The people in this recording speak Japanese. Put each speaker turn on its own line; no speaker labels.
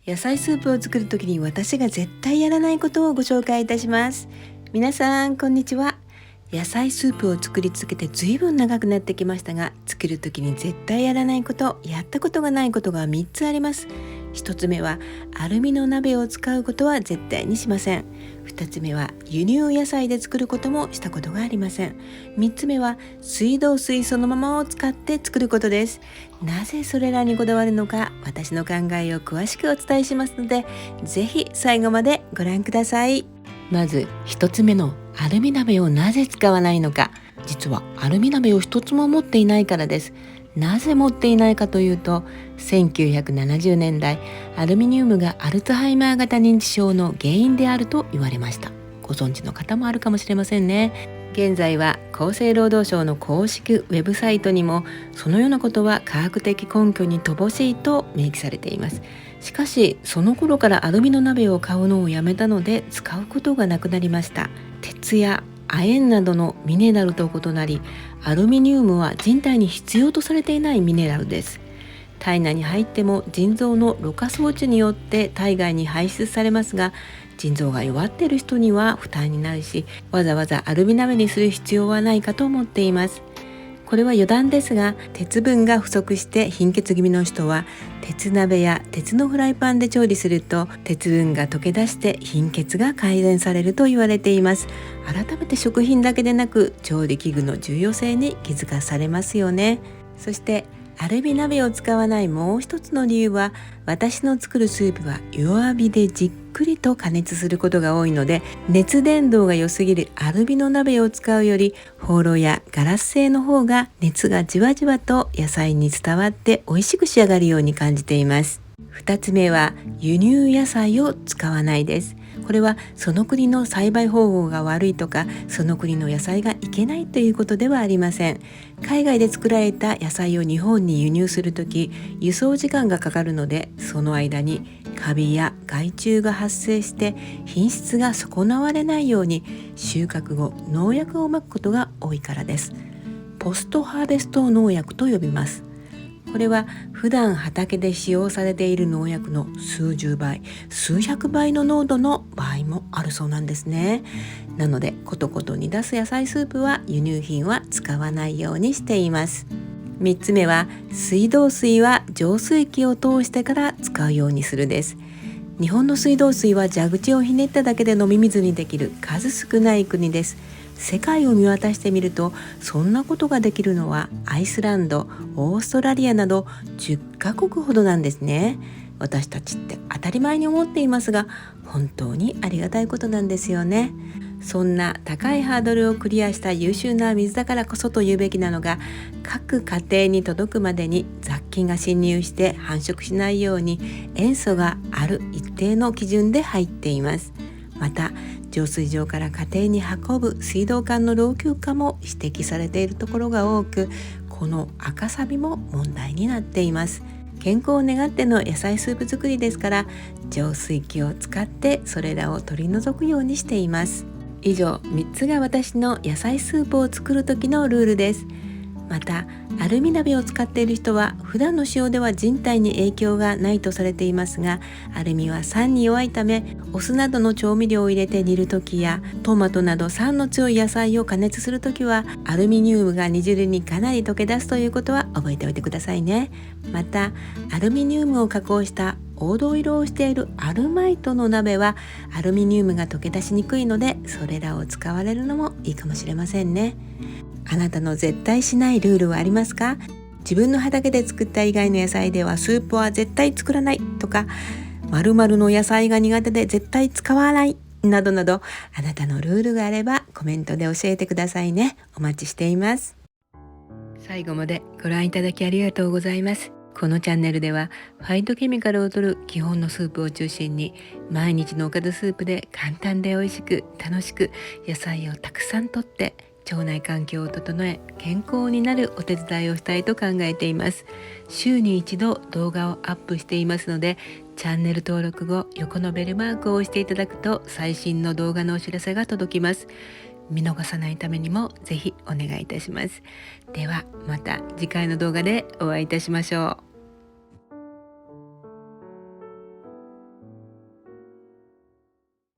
野菜スープを作るときに私が絶対やらないことをご紹介いたします。皆さんこんにちは。野菜スープを作り続けてずいぶん長くなってきましたが、作るときに絶対やらないこと、やったことがないことが3つあります。1つ目はアルミの鍋を使うことは絶対にしません。2つ目は輸入野菜で作ることもしたことがありません。3つ目は水道水そのままを使って作ることです。なぜそれらにこだわるのか、私の考えを詳しくお伝えしますので、ぜひ最後までご覧ください。まず1つ目のアルミ鍋をなぜ使わないのか。実はアルミ鍋を一つも持っていないからです。なぜ持っていないかというと、1970年代アルミニウムがアルツハイマー型認知症の原因であると言われました。ご存知の方もあるかもしれませんね。現在は厚生労働省の公式ウェブサイトにもそのようなことは科学的根拠に乏しいと明記されています。しかしその頃からアルミの鍋を買うのをやめたので使うことがなくなりました。鉄や亜鉛などのミネラルと異なり、アルミニウムは人体に必要とされていないミネラルです。体内に入っても腎臓のろ過装置によって体外に排出されますが、腎臓が弱っている人には負担になるし、わざわざアルミ鍋にする必要はないかと思っています。これは余談ですが、鉄分が不足して貧血気味の人は鉄鍋や鉄のフライパンで調理すると鉄分が溶け出して貧血が改善されると言われています。改めて食品だけでなく調理器具の重要性に気づかされますよね。そしてアルミ鍋を使わないもう一つの理由は、私の作るスープは弱火でじっくりと加熱することが多いので、熱伝導が良すぎるアルミの鍋を使うよりホーローやガラス製の方が熱がじわじわと野菜に伝わって美味しく仕上がるように感じています。2つ目は輸入野菜を使わないです。これはその国の栽培方法が悪いとか、その国の野菜がいけないということではありません。海外で作られた野菜を日本に輸入するとき、輸送時間がかかるので、その間にカビや害虫が発生して品質が損なわれないように収穫後農薬をまくことが多いからです。ポストハーベスト農薬と呼びます。これは普段畑で使用されている農薬の数十倍、数百倍の濃度の場合もあるそうなんですね。なのでコトコト煮出す野菜スープは輸入品は使わないようにしています。3つ目は水道水は浄水器を通してから使うようにするです。日本の水道水は蛇口をひねっただけで飲み水にできる数少ない国です。世界を見渡してみると、そんなことができるのはアイスランド、オーストラリアなど10カ国ほどなんですね。私たちって当たり前に思っていますが、本当にありがたいことなんですよね。そんな高いハードルをクリアした優秀な水だからこそと言うべきなのが、各家庭に届くまでに雑菌が侵入して繁殖しないように塩素がある一定の基準で入っています。また浄水場から家庭に運ぶ水道管の老朽化も指摘されているところが多く、この赤サビも問題になっています。健康を願っての野菜スープ作りですから、浄水器を使ってそれらを取り除くようにしています。以上3つが私の野菜スープを作る時のルールです。またアルミ鍋を使っている人は普段の使用では人体に影響がないとされていますが、アルミは酸に弱いため、お酢などの調味料を入れて煮るときやトマトなど酸の強い野菜を加熱するときはアルミニウムが煮汁にかなり溶け出すということは覚えておいてくださいね。またアルミニウムを加工した黄土色をしているアルマイトの鍋はアルミニウムが溶け出しにくいので、それらを使われるのもいいかもしれませんね。あなたの絶対しないルールはありますか？自分の畑で作った以外の野菜ではスープは絶対作らないとか、〇〇の野菜が苦手で絶対使わないなどなど、あなたのルールがあればコメントで教えてくださいね。お待ちしています。最後までご覧いただきありがとうございます。このチャンネルではファイトケミカルを取る基本のスープを中心に、毎日のおかずスープで簡単で美味しく楽しく野菜をたくさんとって腸内環境を整え健康になるお手伝いをしたいと考えています。週に一度動画をアップしていますので、チャンネル登録後横のベルマークを押していただくと最新の動画のお知らせが届きます。見逃さないためにもぜひお願いいたします。ではまた次回の動画でお会いいたしましょう。